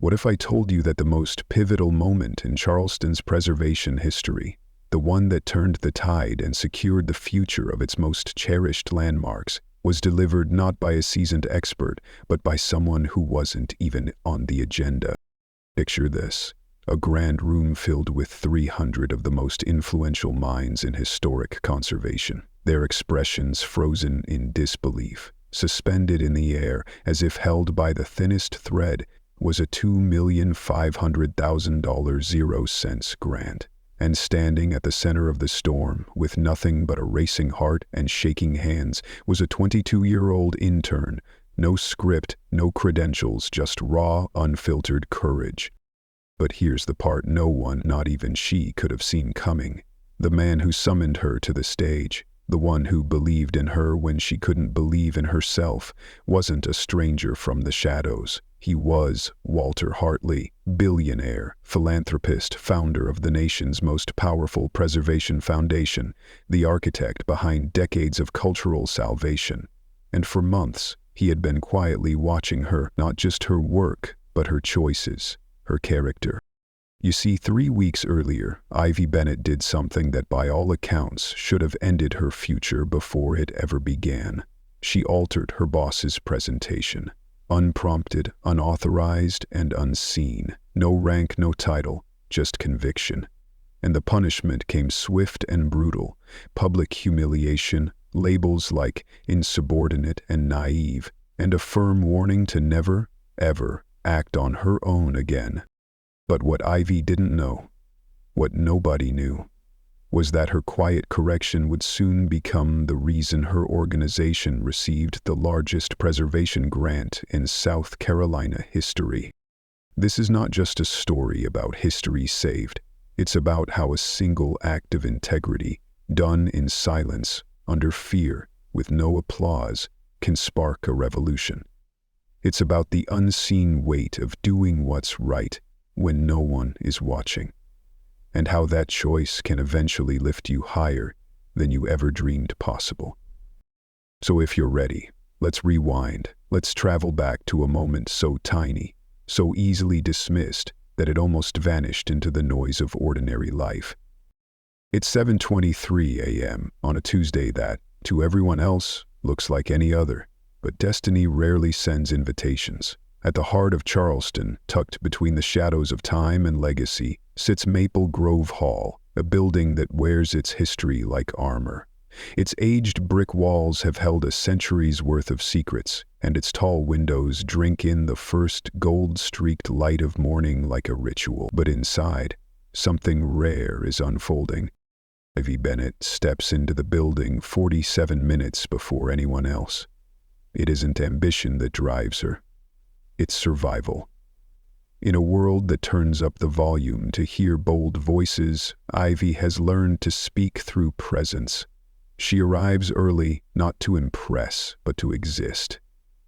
What if I told you that the most pivotal moment in Charleston's preservation history, the one that turned the tide and secured the future of its most cherished landmarks, was delivered not by a seasoned expert, but by someone who wasn't even on the agenda? Picture this: a grand room filled with 300 of the most influential minds in historic conservation, their expressions frozen in disbelief. Suspended in the air, as if held by the thinnest thread, was a $2,500,000 0-cent grant. And standing at the center of the storm, with nothing but a racing heart and shaking hands, was a 22-year-old intern. No script, no credentials, just raw, unfiltered courage. But here's the part no one, not even she, could have seen coming. The man who summoned her to the stage, the one who believed in her when she couldn't believe in herself, wasn't a stranger from the shadows. He was Walter Hartley, billionaire, philanthropist, founder of the nation's most powerful preservation foundation, the architect behind decades of cultural salvation. And for months, he had been quietly watching her, not just her work, but her choices, her character. You see, 3 weeks earlier, Ivy Bennett did something that by all accounts should have ended her future before it ever began. She altered her boss's presentation. Unprompted, unauthorized, and unseen. No rank, no title, just conviction. And the punishment came swift and brutal. Public humiliation, labels like insubordinate and naive, and a firm warning to never, ever act on her own again. But what Ivy didn't know, what nobody knew, was that her quiet correction would soon become the reason her organization received the largest preservation grant in South Carolina history. This is not just a story about history saved. It's about how a single act of integrity, done in silence, under fear, with no applause, can spark a revolution. It's about the unseen weight of doing what's right when no one is watching, and how that choice can eventually lift you higher than you ever dreamed possible. So if you're ready, let's rewind. Let's travel back to a moment so tiny, so easily dismissed, that it almost vanished into the noise of ordinary life. It's 7:23 a.m. on a Tuesday that, to everyone else, looks like any other, but destiny rarely sends invitations. At the heart of Charleston, tucked between the shadows of time and legacy, sits Maple Grove Hall, a building that wears its history like armor. Its aged brick walls have held a century's worth of secrets, and its tall windows drink in the first gold-streaked light of morning like a ritual. But inside, something rare is unfolding. Ivy Bennett steps into the building 47 minutes before anyone else. It isn't ambition that drives her. It's survival. In a world that turns up the volume to hear bold voices, Ivy has learned to speak through presence. She arrives early, not to impress, but to exist,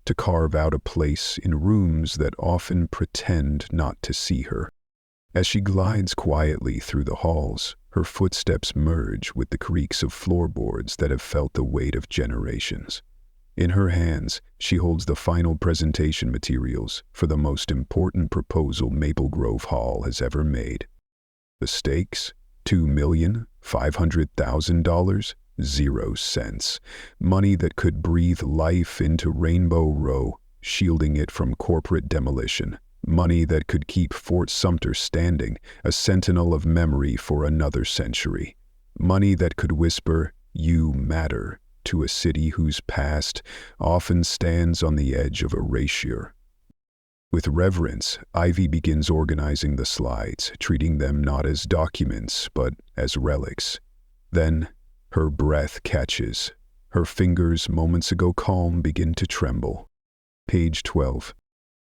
to carve out a place in rooms that often pretend not to see her. As she glides quietly through the halls, her footsteps merge with the creaks of floorboards that have felt the weight of generations. In her hands, she holds the final presentation materials for the most important proposal Maple Grove Hall has ever made. The stakes? $2,500,000? 0 cents. Money that could breathe life into Rainbow Row, shielding it from corporate demolition. Money that could keep Fort Sumter standing, a sentinel of memory for another century. Money that could whisper, "You matter," to a city whose past often stands on the edge of erasure. With reverence, Ivy begins organizing the slides, treating them not as documents, but as relics. Then, her breath catches. Her fingers, moments ago calm, begin to tremble. Page 12.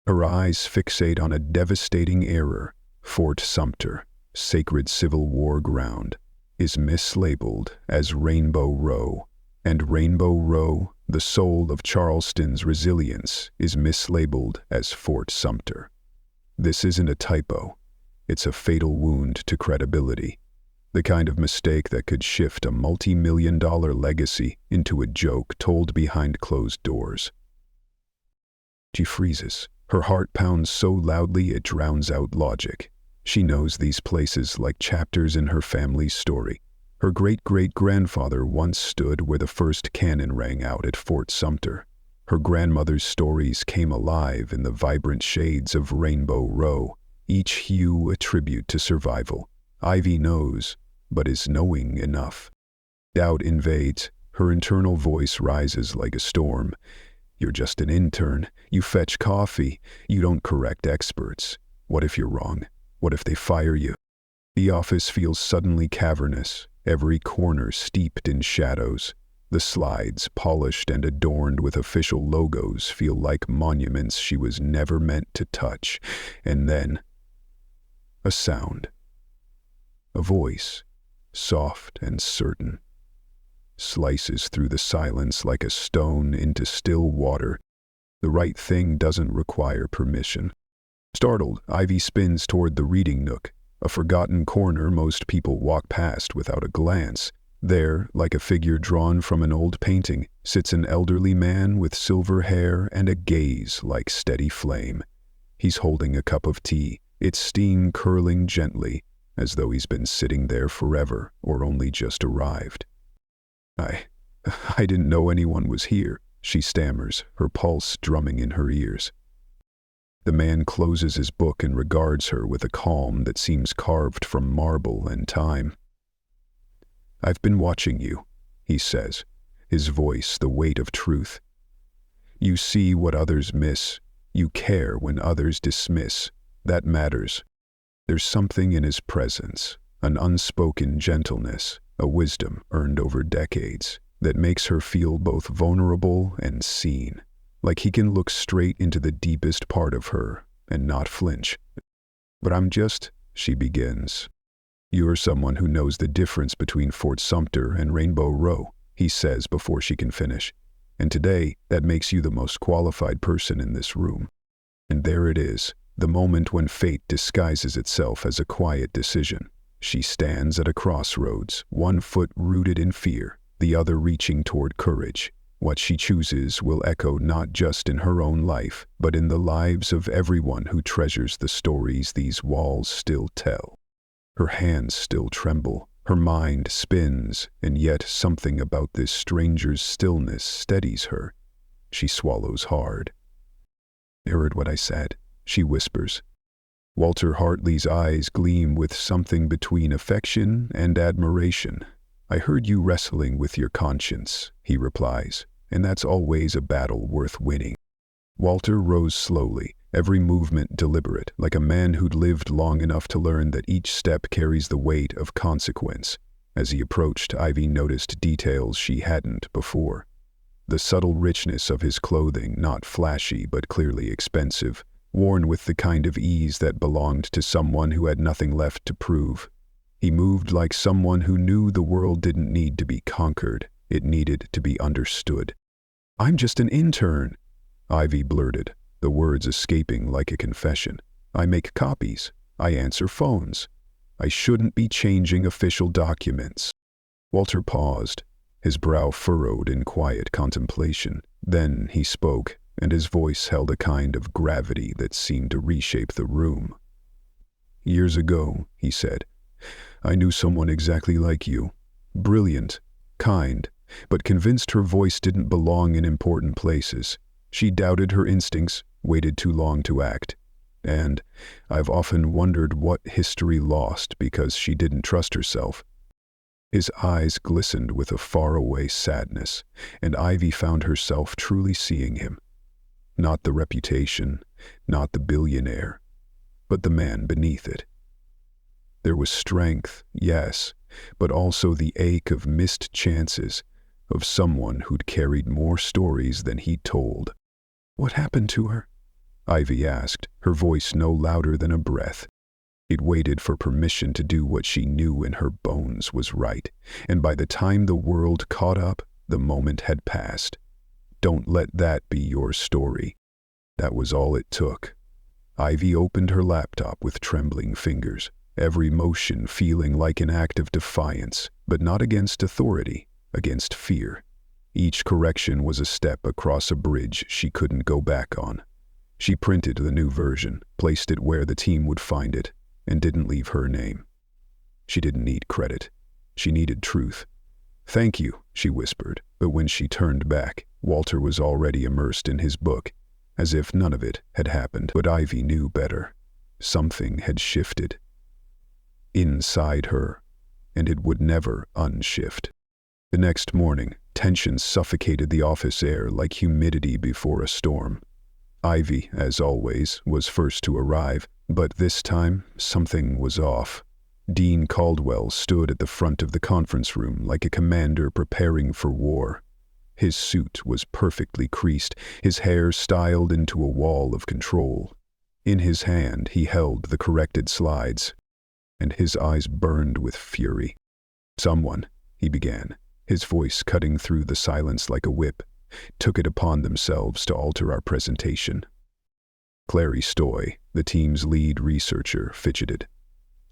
Her eyes fixate on a devastating error. Fort Sumter, sacred Civil War ground, is mislabeled as Rainbow Row. And Rainbow Row, the soul of Charleston's resilience, is mislabeled as Fort Sumter. This isn't a typo. It's a fatal wound to credibility. The kind of mistake that could shift a multi-million-dollar legacy into a joke told behind closed doors. She freezes, Her heart pounds so loudly it drowns out logic. She knows these places like chapters in her family's story. Her great-great-grandfather once stood where the first cannon rang out at Fort Sumter. Her grandmother's stories came alive in the vibrant shades of Rainbow Row, each hue a tribute to survival. Ivy knows, but is knowing enough? Doubt invades. Her internal voice rises like a storm. You're just an intern. You fetch coffee. You don't correct experts. What if you're wrong? What if they fire you? The office feels suddenly cavernous, every corner steeped in shadows. The slides, polished and adorned with official logos, feel like monuments she was never meant to touch. And then, a sound. A voice, soft and certain, slices through the silence like a stone into still water. The right thing doesn't require permission. Startled, Ivy spins toward the reading nook, a forgotten corner most people walk past without a glance. There, like a figure drawn from an old painting, sits an elderly man with silver hair and a gaze like steady flame. He's holding a cup of tea, its steam curling gently, as though he's been sitting there forever or only just arrived. I didn't know anyone was here, she stammers, her pulse drumming in her ears. The man closes his book and regards her with a calm that seems carved from marble and time. I've been watching you, he says, his voice the weight of truth. You see what others miss. You care when others dismiss. That matters. There's something in his presence, an unspoken gentleness, a wisdom earned over decades, that makes her feel both vulnerable and seen, like he can look straight into the deepest part of her and not flinch. But I'm just, she begins. You're someone who knows the difference between Fort Sumter and Rainbow Row, he says before she can finish. And today, that makes you the most qualified person in this room. And there it is, the moment when fate disguises itself as a quiet decision. She stands at a crossroads, one foot rooted in fear, the other reaching toward courage. What she chooses will echo not just in her own life, but in the lives of everyone who treasures the stories these walls still tell. Her hands still tremble, her mind spins, and yet something about this stranger's stillness steadies her. She swallows hard. You heard what I said, she whispers. Walter Hartley's eyes gleam with something between affection and admiration. I heard you wrestling with your conscience, he replies, and that's always a battle worth winning. Walter rose slowly, every movement deliberate, like a man who'd lived long enough to learn that each step carries the weight of consequence. As he approached, Ivy noticed details she hadn't before. The subtle richness of his clothing, not flashy but clearly expensive, worn with the kind of ease that belonged to someone who had nothing left to prove. He moved like someone who knew the world didn't need to be conquered, it needed to be understood. I'm just an intern, Ivy blurted, the words escaping like a confession. I make copies. I answer phones. I shouldn't be changing official documents. Walter paused, his brow furrowed in quiet contemplation. Then he spoke, and his voice held a kind of gravity that seemed to reshape the room. Years ago, he said, I knew someone exactly like you. Brilliant, kind, but convinced her voice didn't belong in important places. She doubted her instincts, waited too long to act. And I've often wondered what history lost because she didn't trust herself. His eyes glistened with a faraway sadness, and Ivy found herself truly seeing him. Not the reputation, not the billionaire, but the man beneath it. There was strength, yes, but also the ache of missed chances, of someone who'd carried more stories than he'd told. What happened to her? Ivy asked, her voice no louder than a breath. It waited for permission to do what she knew in her bones was right, and by the time the world caught up, the moment had passed. Don't let that be your story. That was all it took. Ivy opened her laptop with trembling fingers, every motion feeling like an act of defiance, but not against authority, against fear. Each correction was a step across a bridge she couldn't go back on. She printed the new version, placed it where the team would find it, and didn't leave her name. She didn't need credit. She needed truth. "Thank you," she whispered, but when she turned back, Walter was already immersed in his book, as if none of it had happened. But Ivy knew better. Something had shifted. Inside her, and it would never unshift. The next morning, tension suffocated the office air like humidity before a storm. Ivy, as always, was first to arrive, but this time, something was off. Dean Caldwell stood at the front of the conference room like a commander preparing for war. His suit was perfectly creased, his hair styled into a wall of control. In his hand, he held the corrected slides, and his eyes burned with fury. "Someone," he began, his voice cutting through the silence like a whip, "took it upon themselves to alter our presentation." Clary Stoy, the team's lead researcher, fidgeted.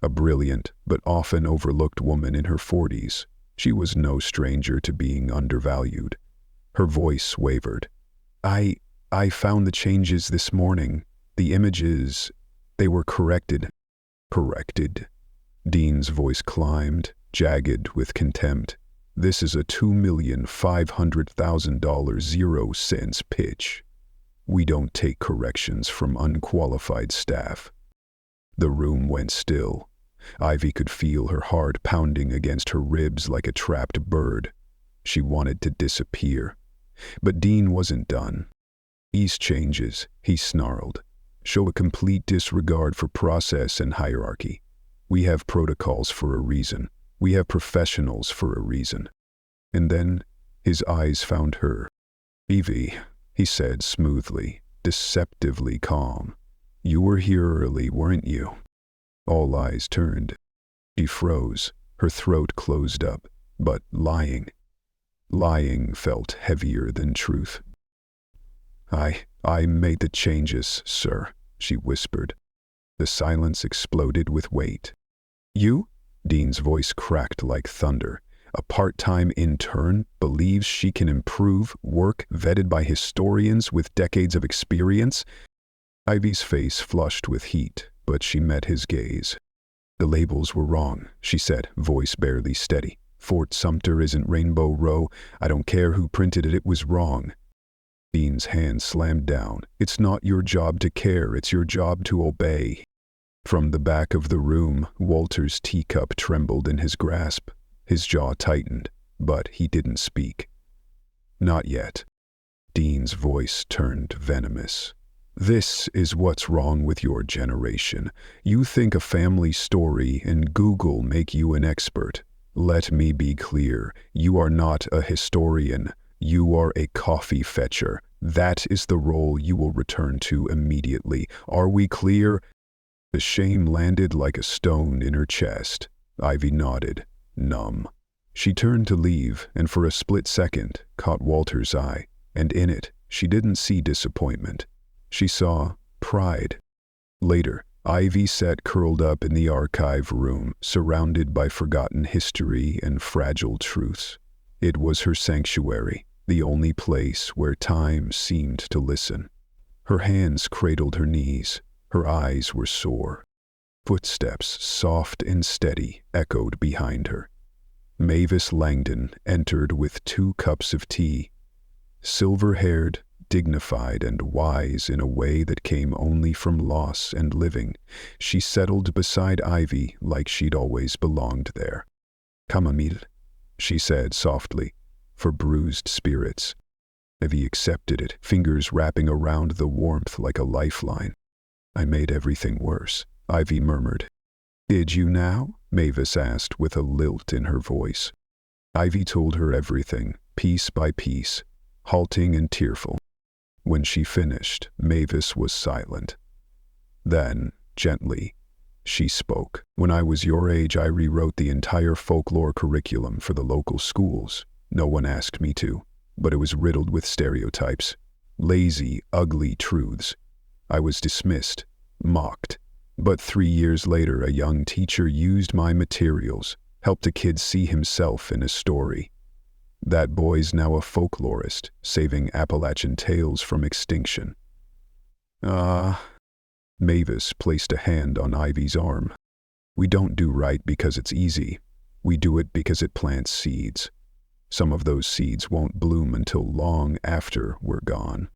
A brilliant, but often overlooked woman in her 40s, she was no stranger to being undervalued. Her voice wavered. I found the changes this morning. The images, they were corrected." "Corrected?" Dean's voice climbed, jagged with contempt. "This is a $2,500,000 0-cents pitch. We don't take corrections from unqualified staff." The room went still. Ivy could feel her heart pounding against her ribs like a trapped bird. She wanted to disappear. But Dean wasn't done. "These changes," he snarled, "show a complete disregard for process and hierarchy. We have protocols for a reason. We have professionals for a reason." And then his eyes found her. "Evie," he said smoothly, deceptively calm. "You were here early, weren't you?" All eyes turned. She froze, her throat closed up, but lying felt heavier than truth. I made the changes, sir," she whispered. The silence exploded with weight. "You?" Dean's voice cracked like thunder. "A part-time intern believes she can improve work vetted by historians with decades of experience?" Ivy's face flushed with heat, but she met his gaze. "The labels were wrong," she said, voice barely steady. "Fort Sumter isn't Rainbow Row. I don't care who printed it, it was wrong." Dean's hand slammed down. "It's not your job to care, it's your job to obey." From the back of the room, Walter's teacup trembled in his grasp. His jaw tightened, but he didn't speak. "Not yet." Dean's voice turned venomous. "This is what's wrong with your generation. You think a family story and Google make you an expert. Let me be clear. You are not a historian. You are a coffee fetcher. That is the role you will return to immediately. Are we clear?" The shame landed like a stone in her chest. Ivy nodded, numb. She turned to leave, and for a split second caught Walter's eye, and in it she didn't see disappointment. She saw pride. Later, Ivy sat curled up in the archive room, surrounded by forgotten history and fragile truths. It was her sanctuary, the only place where time seemed to listen. Her hands cradled her knees. Her eyes were sore. Footsteps, soft and steady, echoed behind her. Mavis Langdon entered with 2 cups of tea. Silver-haired, dignified and wise in a way that came only from loss and living, she settled beside Ivy like she'd always belonged there. "Chamomile," she said softly, "for bruised spirits." Ivy accepted it, fingers wrapping around the warmth like a lifeline. "I made everything worse," Ivy murmured. "Did you now?" Mavis asked with a lilt in her voice. Ivy told her everything, piece by piece, halting and tearful. When she finished, Mavis was silent. Then, gently, she spoke. "When I was your age, I rewrote the entire folklore curriculum for the local schools. No one asked me to, but it was riddled with stereotypes. Lazy, ugly truths. I was dismissed, mocked. But 3 years later, a young teacher used my materials, helped a kid see himself in a story. That boy's now a folklorist, saving Appalachian tales from extinction." Ah. Mavis placed a hand on Ivy's arm. We don't do right because it's easy. We do it because it plants seeds. Some of those seeds won't bloom until long after we're gone.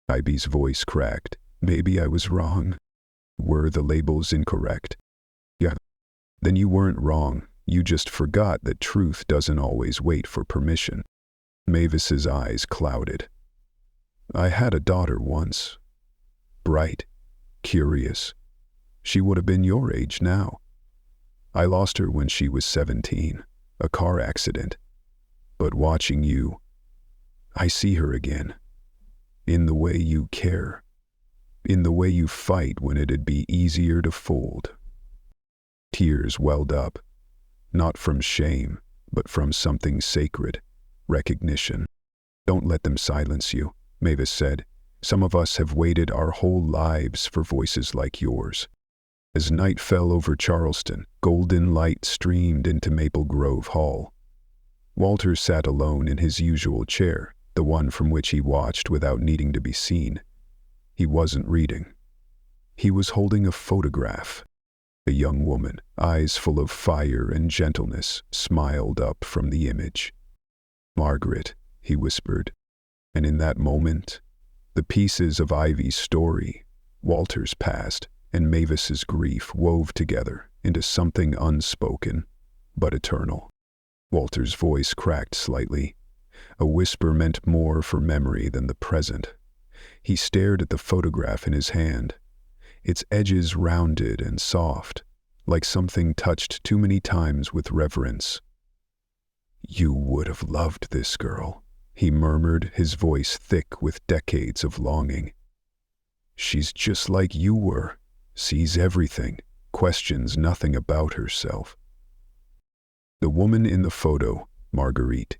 Ivy's voice cracked. Maybe I was wrong. Were the labels incorrect? Yeah. Then you weren't wrong. You just forgot that truth doesn't always wait for permission. Mavis's eyes clouded. I had a daughter once. Bright. Curious. She would have been your age now. I lost her when she was 17, a car accident. But watching you, I see her again. In the way you care. In the way you fight when it'd be easier to fold. Tears welled up, not from shame, but from something sacred, recognition. Don't let them silence you, Mavis said. Some of us have waited our whole lives for voices like yours. As night fell over Charleston, golden light streamed into Maple Grove Hall. Walter sat alone in his usual chair, the one from which he watched without needing to be seen. He wasn't reading. He was holding a photograph. A young woman, eyes full of fire and gentleness, smiled up from the image. Margaret, he whispered. And in that moment, the pieces of Ivy's story, Walter's past, and Mavis's grief wove together into something unspoken, but eternal. Walter's voice cracked slightly. A whisper meant more for memory than the present. He stared at the photograph in his hand, its edges rounded and soft, like something touched too many times with reverence. You would have loved this girl, he murmured, his voice thick with decades of longing. She's just like you were, sees everything, questions nothing about herself. The woman in the photo, Marguerite,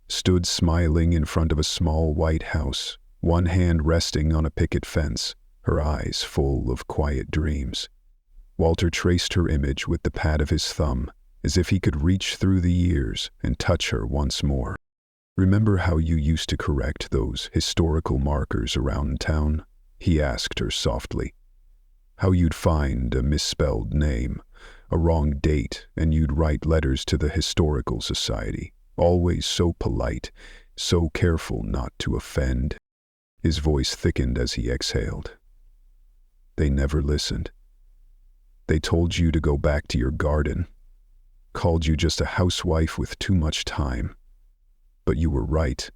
stood smiling in front of a small white house, one hand resting on a picket fence, her eyes full of quiet dreams. Walter traced her image with the pad of his thumb, as if he could reach through the years and touch her once more. Remember how you used to correct those historical markers around town? He asked her softly. How you'd find a misspelled name, a wrong date, and you'd write letters to the Historical Society, always so polite, so careful not to offend. His voice thickened as he exhaled. They never listened. They told you to go back to your garden, called you just a housewife with too much time. But you were right.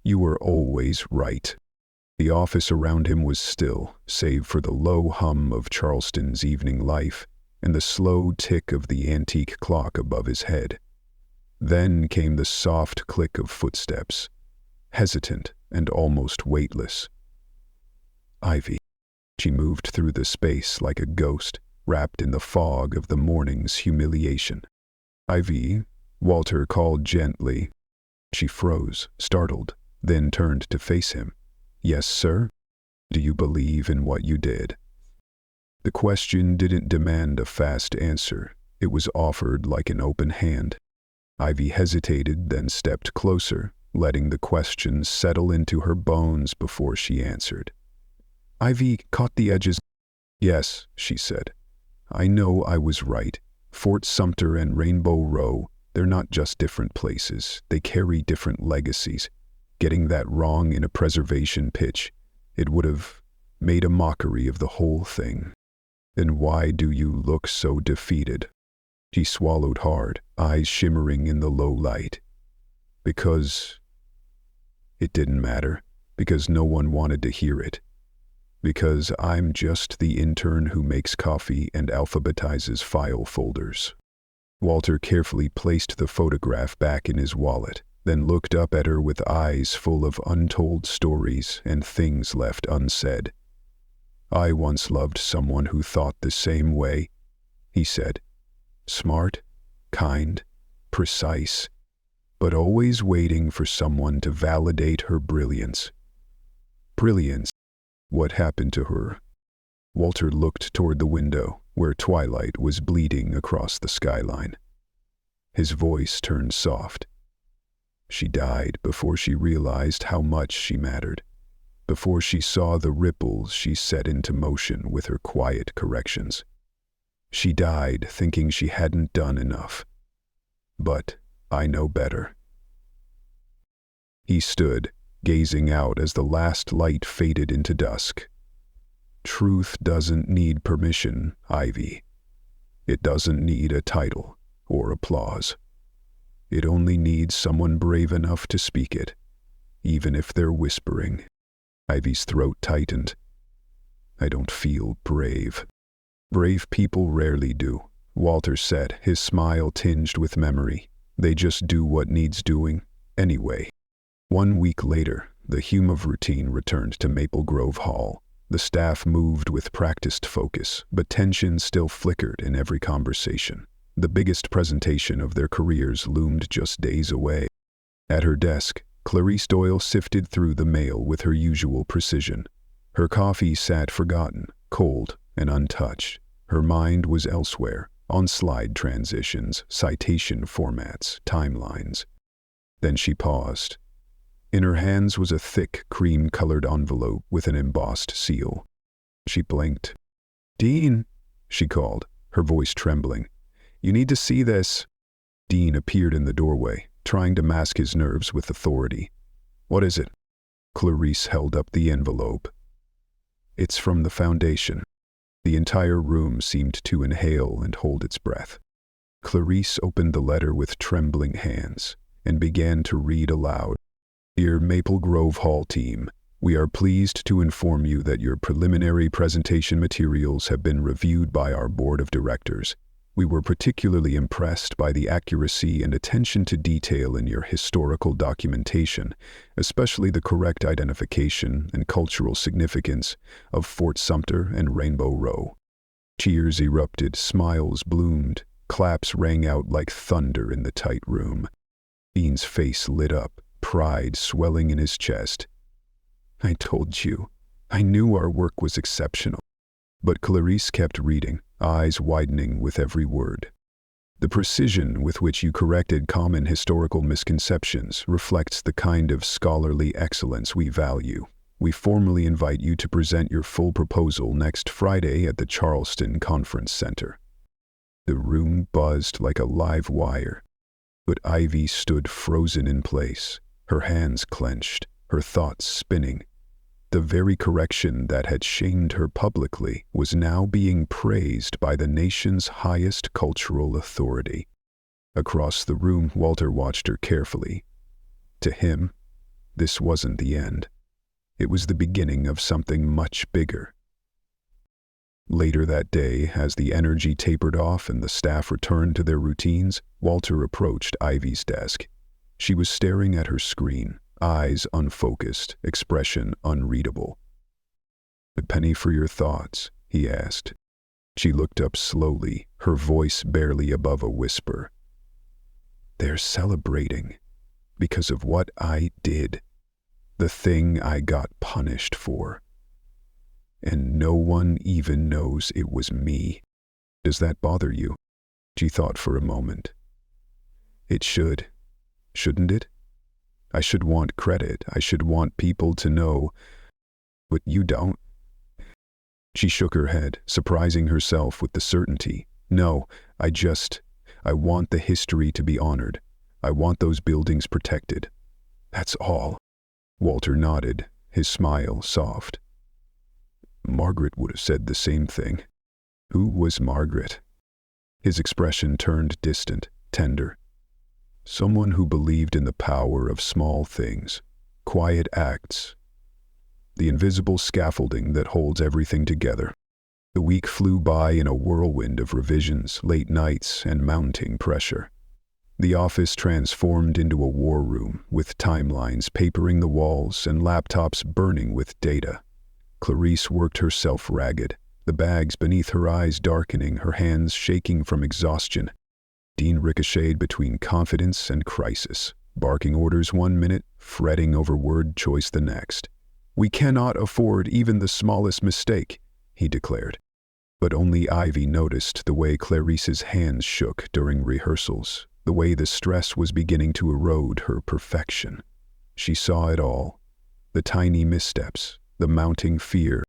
You were always right. The office around him was still, save for the low hum of Charleston's evening life and the slow tick of the antique clock above his head. Then came the soft click of footsteps, hesitant and almost weightless. Ivy. She moved through the space like a ghost, wrapped in the fog of the morning's humiliation. Ivy, Walter called gently. She froze, startled, then turned to face him. Yes, sir? Do you believe in what you did? The question didn't demand a fast answer. It was offered like an open hand. Ivy hesitated, then stepped closer, letting the question settle into her bones before she answered. Ivy caught the edges. Yes, she said. I know I was right. Fort Sumter and Rainbow Row, they're not just different places. They carry different legacies. Getting that wrong in a preservation pitch, it would have made a mockery of the whole thing. Then why do you look so defeated? She swallowed hard, eyes shimmering in the low light. Because it didn't matter. Because no one wanted to hear it. Because I'm just the intern who makes coffee and alphabetizes file folders. Walter carefully placed the photograph back in his wallet, then looked up at her with eyes full of untold stories and things left unsaid. I once loved someone who thought the same way, he said. Smart, kind, precise, but always waiting for someone to validate her brilliance. Brilliance. What happened to her? Walter looked toward the window, where twilight was bleeding across the skyline. His voice turned soft. She died before she realized how much she mattered, Before she saw the ripples she set into motion with her quiet corrections. She died thinking she hadn't done enough. But I know better. He stood, gazing out as the last light faded into dusk. Truth doesn't need permission, Ivy. It doesn't need a title or applause. It only needs someone brave enough to speak it, even if they're whispering. Ivy's throat tightened. I don't feel brave. Brave people rarely do, Walter said, his smile tinged with memory. They just do what needs doing, anyway. 1 week later, the hum of routine returned to Maple Grove Hall. The staff moved with practiced focus, but tension still flickered in every conversation. The biggest presentation of their careers loomed just days away. At her desk, Clarice Doyle sifted through the mail with her usual precision. Her coffee sat forgotten, cold and untouched. Her mind was elsewhere, on slide transitions, citation formats, timelines. Then she paused. In her hands was a thick, cream-colored envelope with an embossed seal. She blinked. "Dean," she called, her voice trembling. "You need to see this." Dean appeared in the doorway, trying to mask his nerves with authority. "What is it?" Clarice held up the envelope. "It's from the Foundation." The entire room seemed to inhale and hold its breath. Clarice opened the letter with trembling hands and began to read aloud. "Dear Maple Grove Hall team, we are pleased to inform you that your preliminary presentation materials have been reviewed by our board of directors. We were particularly impressed by the accuracy and attention to detail in your historical documentation, especially the correct identification and cultural significance of Fort Sumter and Rainbow Row." Cheers erupted, smiles bloomed, claps rang out like thunder in the tight room. Dean's face lit up, pride swelling in his chest. "I told you. I knew our work was exceptional." But Clarice kept reading, eyes widening with every word. "The precision with which you corrected common historical misconceptions reflects the kind of scholarly excellence we value. We formally invite you to present your full proposal next Friday at the Charleston Conference Center." The room buzzed like a live wire, but Ivy stood frozen in place, her hands clenched, her thoughts spinning. The very correction that had shamed her publicly was now being praised by the nation's highest cultural authority. Across the room, Walter watched her carefully. To him, this wasn't the end. It was the beginning of something much bigger. Later that day, as the energy tapered off and the staff returned to their routines, Walter approached Ivy's desk. She was staring at her screen, eyes unfocused, expression unreadable. "A penny for your thoughts?" he asked. She looked up slowly, her voice barely above a whisper. "They're celebrating because of what I did, the thing I got punished for. And no one even knows it was me. Does that bother you?" She thought for a moment. "It should, shouldn't it? I should want credit. I should want people to know. But you don't." She shook her head, surprising herself with the certainty. "No, I want the history to be honored. I want those buildings protected. That's all." Walter nodded, his smile soft. "Margaret would have said the same thing." "Who was Margaret?" His expression turned distant, tender. "Someone who believed in the power of small things, quiet acts, the invisible scaffolding that holds everything together." The week flew by in a whirlwind of revisions, late nights, and mounting pressure. The office transformed into a war room, with timelines papering the walls and laptops burning with data. Clarice worked herself ragged, the bags beneath her eyes darkening, her hands shaking from exhaustion. Dean ricocheted between confidence and crisis, barking orders 1 minute, fretting over word choice the next. "We cannot afford even the smallest mistake," he declared. But only Ivy noticed the way Clarice's hands shook during rehearsals, the way the stress was beginning to erode her perfection. She saw it all, the tiny missteps, the mounting fear.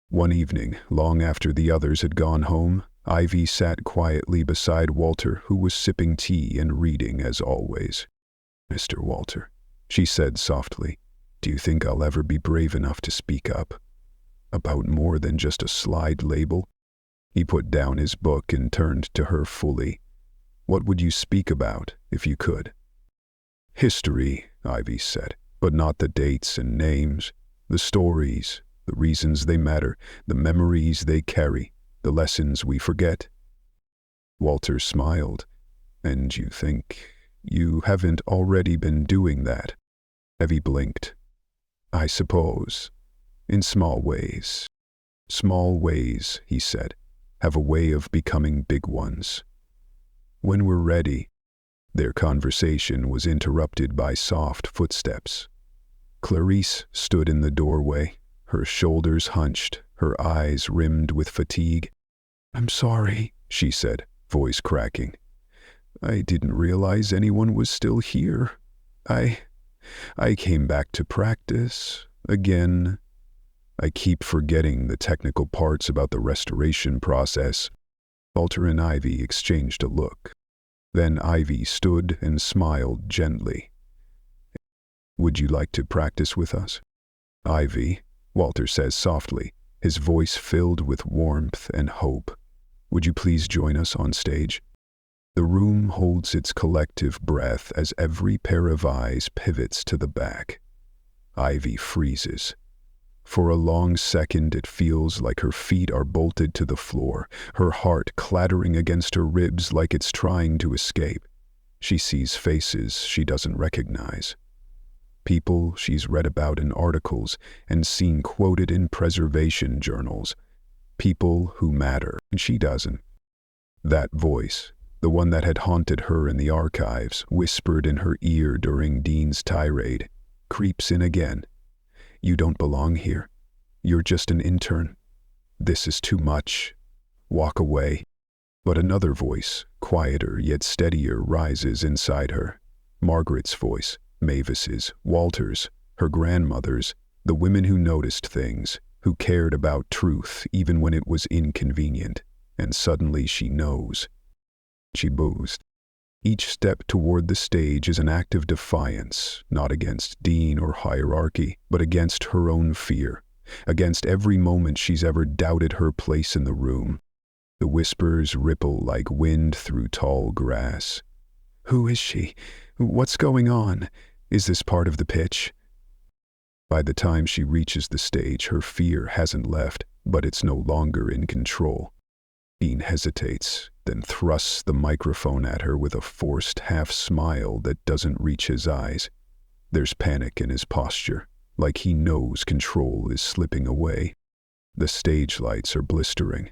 One evening, long after the others had gone home, Ivy sat quietly beside Walter, who was sipping tea and reading as always. "Mr. Walter," she said softly, "do you think I'll ever be brave enough to speak up? About more than just a slide label?" He put down his book and turned to her fully. "What would you speak about, if you could?" "History," Ivy said, "but not the dates and names. The stories, the reasons they matter, the memories they carry, the lessons we forget." Walter smiled. "And you think you haven't already been doing that?" Ivy blinked. "I suppose. In small ways." "Small ways," he said, "have a way of becoming big ones. When we're ready." Their conversation was interrupted by soft footsteps. Clarice stood in the doorway, her shoulders hunched, her eyes rimmed with fatigue. "I'm sorry," she said, voice cracking. "I didn't realize anyone was still here. I came back to practice again. I keep forgetting the technical parts about the restoration process." Walter and Ivy exchanged a look. Then Ivy stood and smiled gently. "Would you like to practice with us?" "Ivy," Walter says softly, his voice filled with warmth and hope, "would you please join us on stage?" The room holds its collective breath as every pair of eyes pivots to the back. Ivy freezes. For a long second it feels like her feet are bolted to the floor, her heart clattering against her ribs like it's trying to escape. She sees faces she doesn't recognize. People she's read about in articles and seen quoted in preservation journals. People who matter, and she doesn't. That voice, the one that had haunted her in the archives, whispered in her ear during Dean's tirade, creeps in again. "You don't belong here. You're just an intern. This is too much. Walk away." But another voice, quieter yet steadier, rises inside her. Margaret's voice, Mavis's, Walter's, her grandmother's, the women who noticed things, who cared about truth even when it was inconvenient. And suddenly she knows. She boozed. Each step toward the stage is an act of defiance, not against Dean or hierarchy, but against her own fear, against every moment she's ever doubted her place in the room. The whispers ripple like wind through tall grass. "Who is she? What's going on? Is this part of the pitch?" By the time she reaches the stage, her fear hasn't left, but it's no longer in control. Dean hesitates, then thrusts the microphone at her with a forced half-smile that doesn't reach his eyes. There's panic in his posture, like he knows control is slipping away. The stage lights are blistering.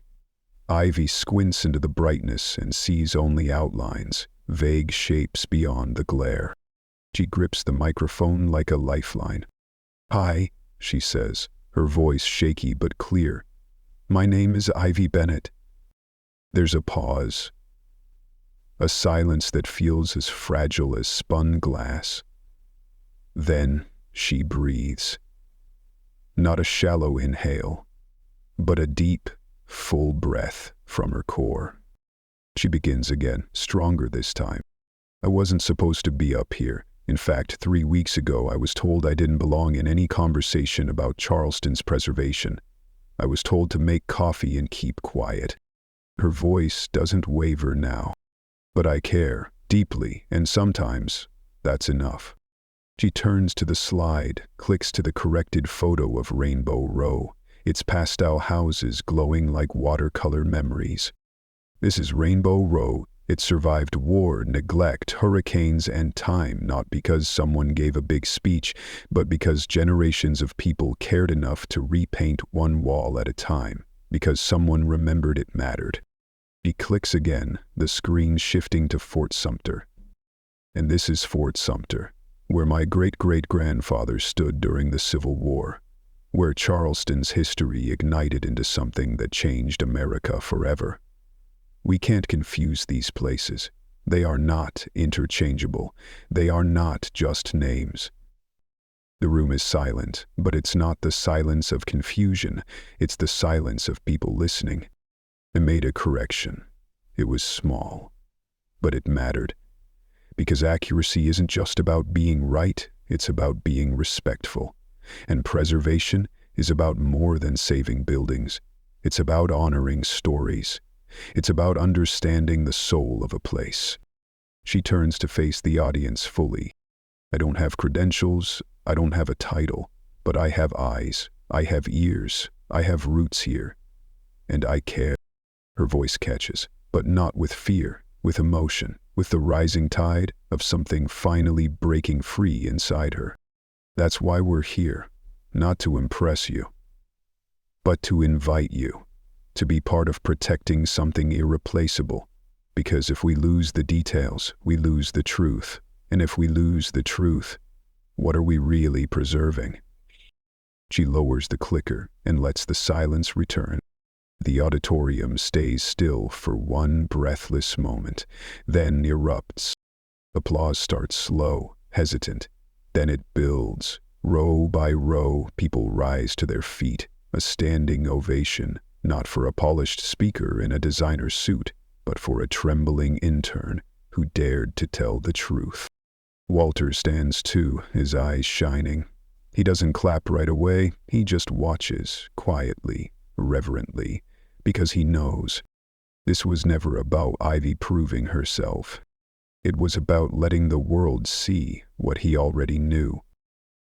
Ivy squints into the brightness and sees only outlines, vague shapes beyond the glare. She grips the microphone like a lifeline. "Hi," she says, her voice shaky but clear. "My name is Ivy Bennett." There's a pause. A silence that feels as fragile as spun glass. Then she breathes. Not a shallow inhale, but a deep, full breath from her core. She begins again, stronger this time. "I wasn't supposed to be up here. In fact, 3 weeks ago I was told I didn't belong in any conversation about Charleston's preservation. I was told to make coffee and keep quiet." Her voice doesn't waver now. "But I care, deeply, and sometimes that's enough." She turns to the slide, clicks to the corrected photo of Rainbow Row, its pastel houses glowing like watercolor memories. "This is Rainbow Row. It survived war, neglect, hurricanes, and time, not because someone gave a big speech, but because generations of people cared enough to repaint one wall at a time, because someone remembered it mattered." He clicks again, the screen shifting to Fort Sumter. "And this is Fort Sumter, where my great-great-grandfather stood during the Civil War, where Charleston's history ignited into something that changed America forever. We can't confuse these places. They are not interchangeable. They are not just names. The room is silent, but it's not the silence of confusion. It's the silence of people listening. I made a correction. It was small, but it mattered. Because accuracy isn't just about being right, it's about being respectful. And preservation is about more than saving buildings. It's about honoring stories. It's about understanding the soul of a place. She turns to face the audience fully. I don't have credentials, I don't have a title, but I have eyes, I have ears, I have roots here. And I care. Her voice catches, but not with fear, with emotion, with the rising tide of something finally breaking free inside her. That's why we're here, not to impress you, but to invite you, to be part of protecting something irreplaceable. Because if we lose the details, we lose the truth. And if we lose the truth, what are we really preserving? She lowers the clicker and lets the silence return. The auditorium stays still for one breathless moment, then erupts. Applause starts slow, hesitant. Then it builds. Row by row, people rise to their feet. A standing ovation, not for a polished speaker in a designer suit, but for a trembling intern who dared to tell the truth. Walter stands too, his eyes shining. He doesn't clap right away, he just watches, quietly, reverently, because he knows. This was never about Ivy proving herself. It was about letting the world see what he already knew.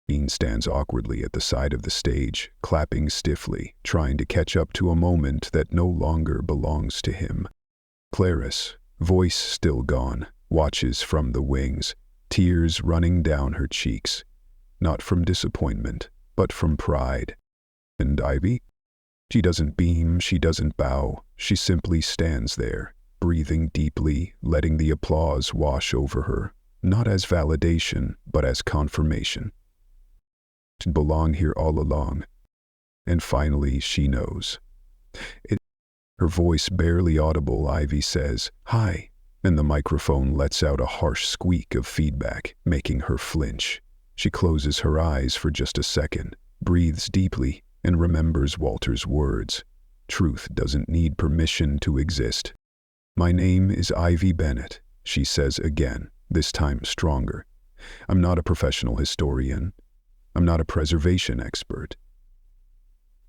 Dean stands awkwardly at the side of the stage, clapping stiffly, trying to catch up to a moment that no longer belongs to him. Clarice, voice still gone, watches from the wings, tears running down her cheeks, not from disappointment, but from pride. And Ivy? She doesn't beam, she doesn't bow, she simply stands there, breathing deeply, letting the applause wash over her, not as validation, but as confirmation. She belonged here all along. And finally she knows. Her voice barely audible, Ivy says, "Hi," and the microphone lets out a harsh squeak of feedback, making her flinch. She closes her eyes for just a second, breathes deeply, and remembers Walter's words. Truth doesn't need permission to exist. "My name is Ivy Bennett," she says again, this time stronger. "I'm not a professional historian. I'm not a preservation expert.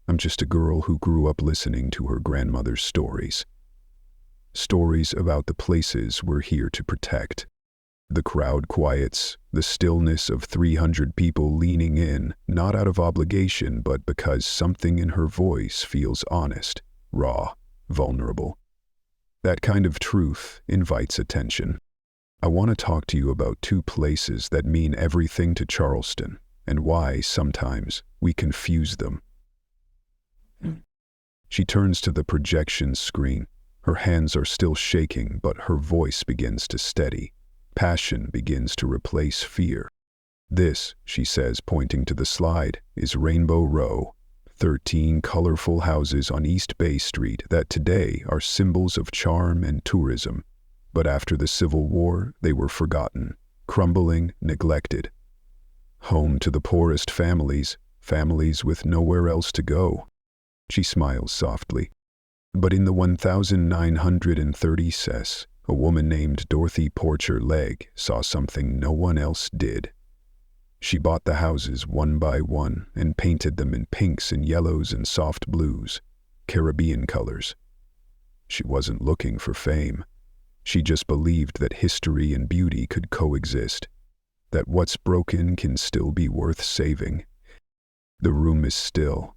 I'm just a girl who grew up listening to her grandmother's stories. Stories about the places we're here to protect." The crowd quiets, the stillness of 300 people leaning in, not out of obligation, but because something in her voice feels honest, raw, vulnerable. That kind of truth invites attention. "I want to talk to you about two places that mean everything to Charleston, and why, sometimes, we confuse them." She turns to the projection screen. Her hands are still shaking, but her voice begins to steady. Passion begins to replace fear. "This," she says, pointing to the slide, "is Rainbow Row. 13 colorful houses on East Bay Street that today are symbols of charm and tourism. But after the Civil War, they were forgotten, crumbling, neglected. Home to the poorest families, families with nowhere else to go." She smiles softly. "But in the 1930 cess, a woman named Dorothy Porcher Legg saw something no one else did. She bought the houses one by one and painted them in pinks and yellows and soft blues, Caribbean colors. She wasn't looking for fame. She just believed that history and beauty could coexist, that what's broken can still be worth saving." The room is still.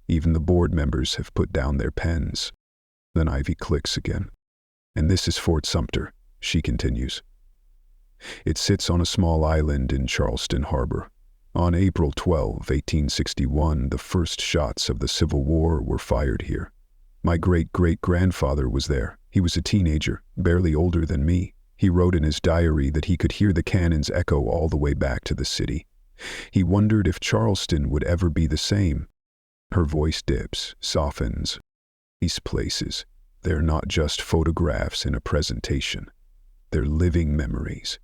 Even the board members have put down their pens. Then Ivy clicks again. "And this is Fort Sumter," she continues. "It sits on a small island in Charleston Harbor. On April 12, 1861, the first shots of the Civil War were fired here. My great-great-grandfather was there. He was a teenager, barely older than me. He wrote in his diary that he could hear the cannons echo all the way back to the city. He wondered if Charleston would ever be the same." Her voice dips, softens. "These places, they're not just photographs in a presentation. They're living memories.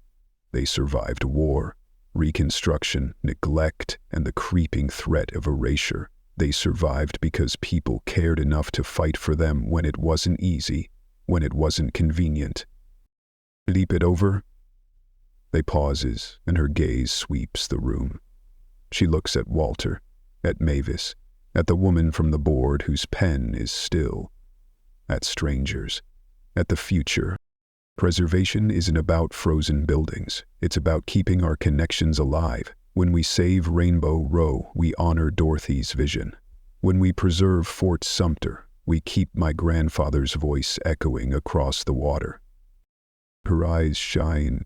They survived war. reconstruction, neglect, and the creeping threat of erasure. They survived because people cared enough to fight for them when it wasn't easy, when it wasn't convenient. Leap it over? They pauses, and her gaze sweeps the room. She looks at Walter, at Mavis, at the woman from the board whose pen is still, at strangers, at the future. Preservation isn't about frozen buildings. It's about keeping our connections alive. When we save Rainbow Row, we honor Dorothy's vision. When we preserve Fort Sumter, we keep my grandfather's voice echoing across the water. Her eyes shine.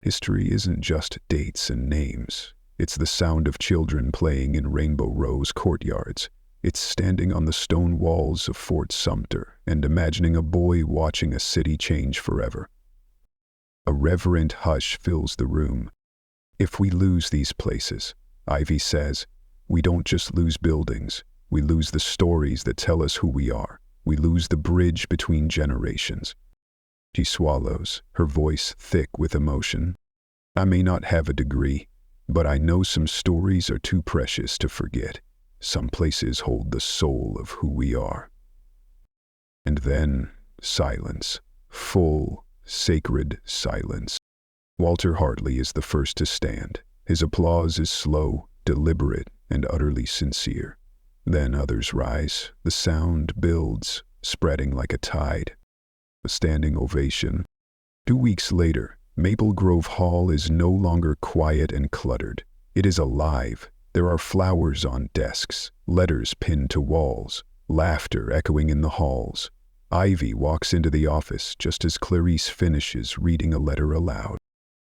History isn't just dates and names. It's the sound of children playing in Rainbow Row's courtyards. It's standing on the stone walls of Fort Sumter and imagining a boy watching a city change forever. A reverent hush fills the room. If we lose these places, Ivy says, we don't just lose buildings. We lose the stories that tell us who we are. We lose the bridge between generations. She swallows, her voice thick with emotion. I may not have a degree, but I know some stories are too precious to forget. Some places hold the soul of who we are. And then silence. Full, sacred silence. Walter Hartley is the first to stand. His applause is slow, deliberate, and utterly sincere. Then others rise. The sound builds, spreading like a tide. A standing ovation. 2 weeks later, Maple Grove Hall is no longer quiet and cluttered. It is alive. There are flowers on desks, letters pinned to walls, laughter echoing in the halls. Ivy walks into the office just as Clarice finishes reading a letter aloud.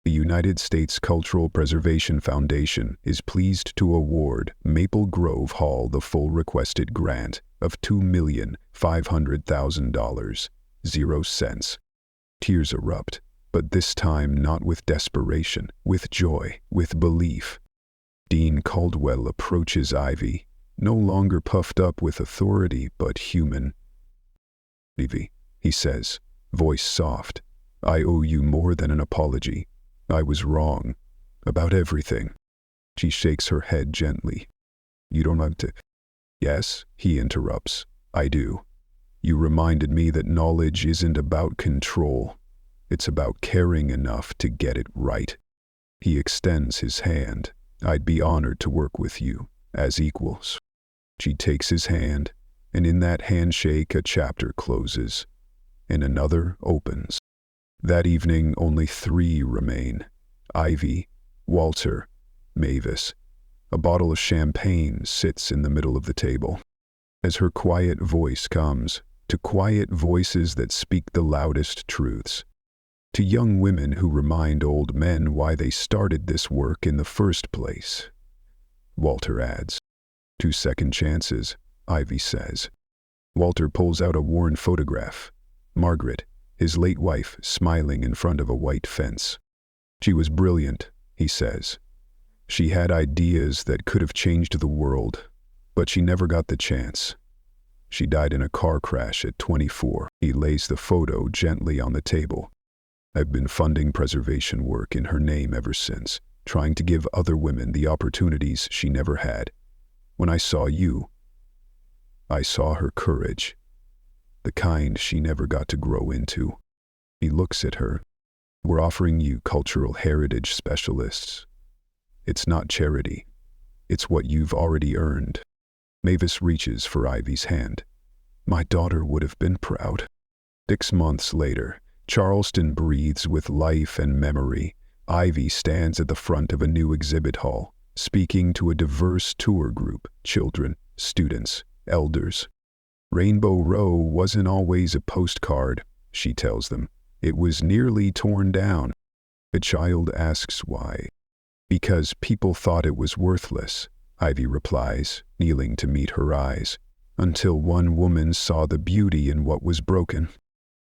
The United States Cultural Preservation Foundation is pleased to award Maple Grove Hall the full requested grant of $2,500,000, 0 cents. Tears erupt, but this time not with desperation, with joy, with belief. Dean Caldwell approaches Ivy, no longer puffed up with authority but human. Ivy, he says, voice soft, I owe you more than an apology. I was wrong. About everything. She shakes her head gently. You don't have to. Yes, he interrupts. I do. You reminded me that knowledge isn't about control. It's about caring enough to get it right. He extends his hand. I'd be honored to work with you, as equals. She takes his hand, and in that handshake a chapter closes, and another opens. That evening only 3 remain. Ivy, Walter, Mavis. A bottle of champagne sits in the middle of the table. As her quiet voice comes, to quiet voices that speak the loudest truths. To young women who remind old men why they started this work in the first place. Walter adds. 2 second chances, Ivy says. Walter pulls out a worn photograph. Margaret, his late wife, smiling in front of a white fence. She was brilliant, he says. She had ideas that could have changed the world, but she never got the chance. She died in a car crash at 24. He lays the photo gently on the table. I've been funding preservation work in her name ever since, trying to give other women the opportunities she never had. When I saw you, I saw her courage, the kind she never got to grow into. He looks at her. We're offering you cultural heritage specialists. It's not charity. It's what you've already earned. Mavis reaches for Ivy's hand. My daughter would have been proud. 6 months later, Charleston breathes with life and memory. Ivy stands at the front of a new exhibit hall, speaking to a diverse tour group, children, students, elders. Rainbow Row wasn't always a postcard, she tells them. It was nearly torn down. A child asks why. Because people thought it was worthless, Ivy replies, kneeling to meet her eyes, until one woman saw the beauty in what was broken.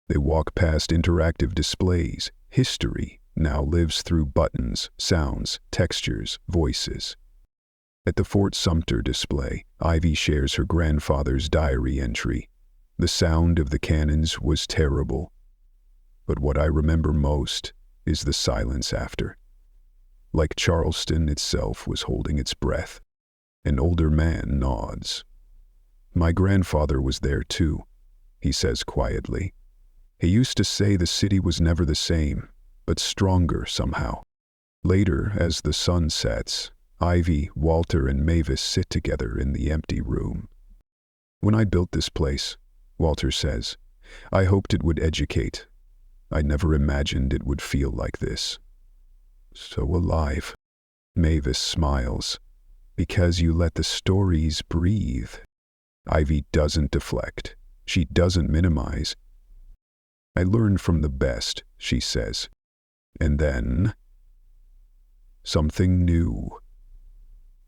They walk past interactive displays. History now lives through buttons, sounds, textures, voices. At the Fort Sumter display, Ivy shares her grandfather's diary entry. The sound of the cannons was terrible, but what I remember most is the silence after. like Charleston itself was holding its breath. An older man nods. My grandfather was there too, he says quietly. He used to say the city was never the same, but stronger somehow. Later, as the sun sets, Ivy, Walter, and Mavis sit together in the empty room. When I built this place, Walter says, I hoped it would educate. I never imagined it would feel like this. So alive. Mavis smiles. Because you let the stories breathe. Ivy doesn't deflect. She doesn't minimize. I learned from the best, she says. And then something new.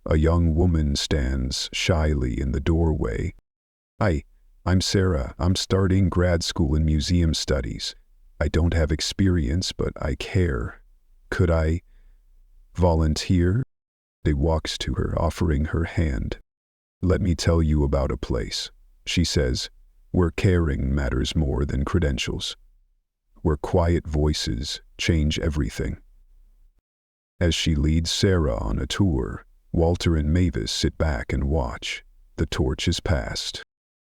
A young woman stands shyly in the doorway. I'm Sarah. I'm starting grad school in museum studies. I don't have experience, but I care. Could I volunteer? They walks to her, offering her hand. Let me tell you about a place, she says, where caring matters more than credentials. Where quiet voices change everything. As she leads Sarah on a tour, Walter and Mavis sit back and watch. The torch is passed.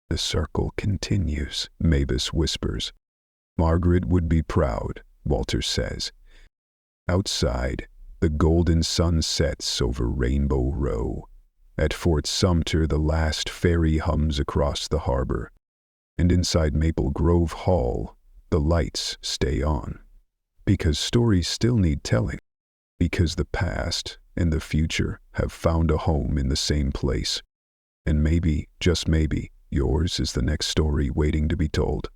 The circle continues, Mavis whispers. Margaret would be proud, Walter says. Outside, the golden sun sets over Rainbow Row. At Fort Sumter, the last ferry hums across the harbor. And inside Maple Grove Hall, the lights stay on. Because stories still need telling. Because the past and the future have found a home in the same place. And maybe, just maybe, yours is the next story waiting to be told.